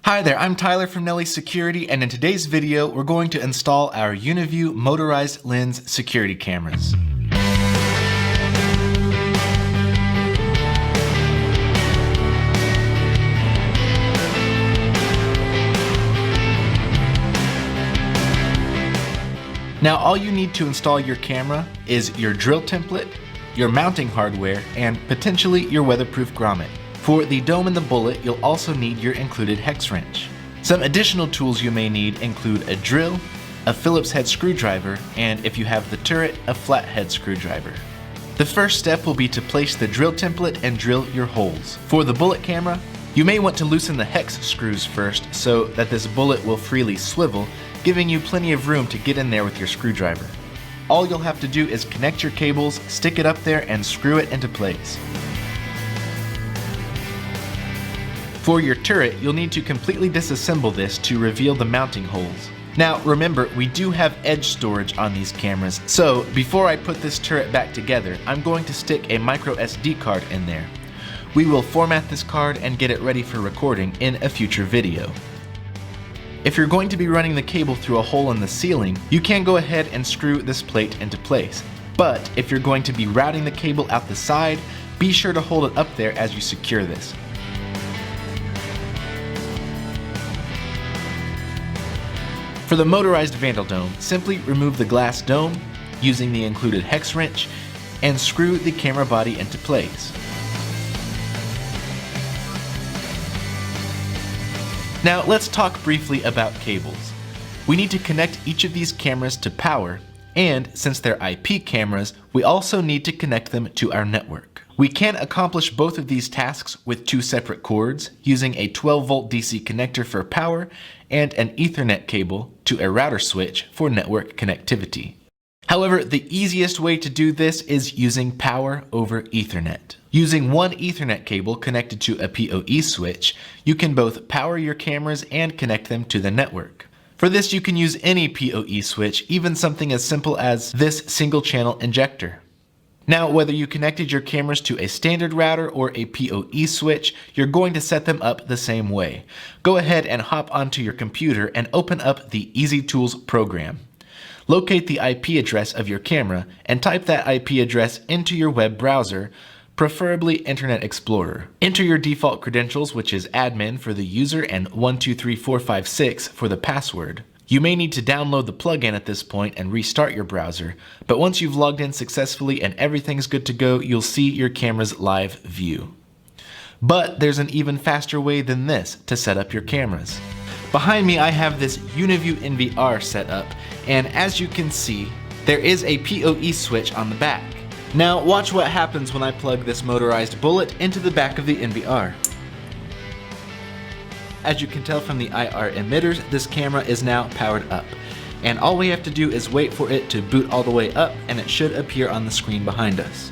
Hi there, I'm Tyler from Nelly Security, and in today's video, we're going to install our UNV motorized lens security cameras. Now, all you need to install your camera is your drill template, your mounting hardware, and potentially your weatherproof grommet. For the dome and the bullet, you'll also need your included hex wrench. Some additional tools you may need include a drill, a Phillips head screwdriver, and if you have the turret, a flathead screwdriver. The first step will be to place the drill template and drill your holes. For the bullet camera, you may want to loosen the hex screws first so that this bullet will freely swivel, giving you plenty of room to get in there with your screwdriver. All you'll have to do is connect your cables, stick it up there, and screw it into place. For your turret, you'll need to completely disassemble this to reveal the mounting holes. Now remember, we do have edge storage on these cameras, so before I put this turret back together, I'm going to stick a micro SD card in there. We will format this card and get it ready for recording in a future video. If you're going to be running the cable through a hole in the ceiling, you can go ahead and screw this plate into place. But if you're going to be routing the cable out the side, be sure to hold it up there as you secure this. For the motorized Vandal dome, simply remove the glass dome using the included hex wrench and screw the camera body into place. Now let's talk briefly about cables. We need to connect each of these cameras to power, and since they're IP cameras, we also need to connect them to our network. We can accomplish both of these tasks with two separate cords, using a 12-volt DC connector for power and an Ethernet cable to a router switch for network connectivity. However, the easiest way to do this is using power over Ethernet. Using one Ethernet cable connected to a PoE switch, you can both power your cameras and connect them to the network. For this, you can use any PoE switch, even something as simple as this single-channel injector. Now, whether you connected your cameras to a standard router or a PoE switch, you're going to set them up the same way. Go ahead and hop onto your computer and open up the EasyTools program. Locate the IP address of your camera and type that IP address into your web browser, preferably Internet Explorer. Enter your default credentials, which is admin for the user and 123456 for the password. You may need to download the plugin at this point and restart your browser, but once you've logged in successfully and everything's good to go, you'll see your camera's live view. But there's an even faster way than this to set up your cameras. Behind me I have this UNV NVR set up, and as you can see, there is a PoE switch on the back. Now watch what happens when I plug this motorized bullet into the back of the NVR. As you can tell from the IR emitters, this camera is now powered up. And all we have to do is wait for it to boot all the way up, and it should appear on the screen behind us.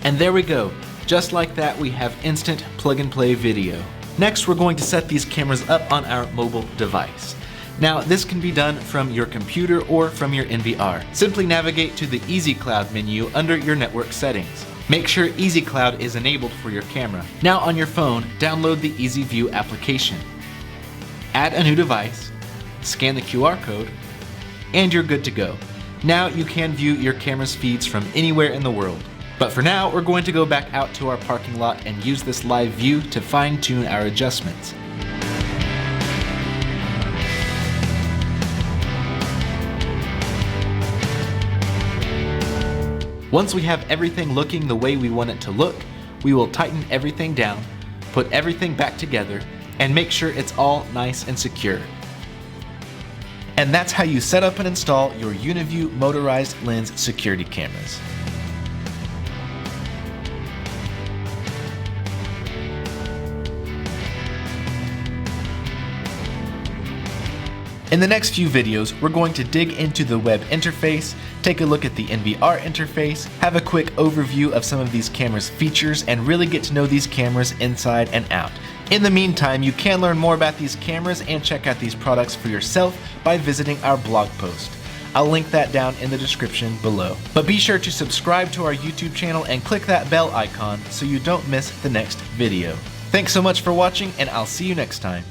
And there we go. Just like that, we have instant plug-and-play video. Next, we're going to set these cameras up on our mobile device. Now, this can be done from your computer or from your NVR. Simply navigate to the Easy Cloud menu under your network settings. Make sure Easy Cloud is enabled for your camera. Now on your phone, download the EasyView application. Add a new device, scan the QR code, and you're good to go. Now you can view your camera's feeds from anywhere in the world. But for now, we're going to go back out to our parking lot and use this live view to fine-tune our adjustments. Once we have everything looking the way we want it to look, we will tighten everything down, put everything back together, and make sure it's all nice and secure. And that's how you set up and install your UNV motorized lens security cameras. In the next few videos, we're going to dig into the web interface, take a look at the NVR interface, have a quick overview of some of these cameras' features, and really get to know these cameras inside and out. In the meantime, you can learn more about these cameras and check out these products for yourself by visiting our blog post. I'll link that down in the description below. But be sure to subscribe to our YouTube channel and click that bell icon so you don't miss the next video. Thanks so much for watching, and I'll see you next time.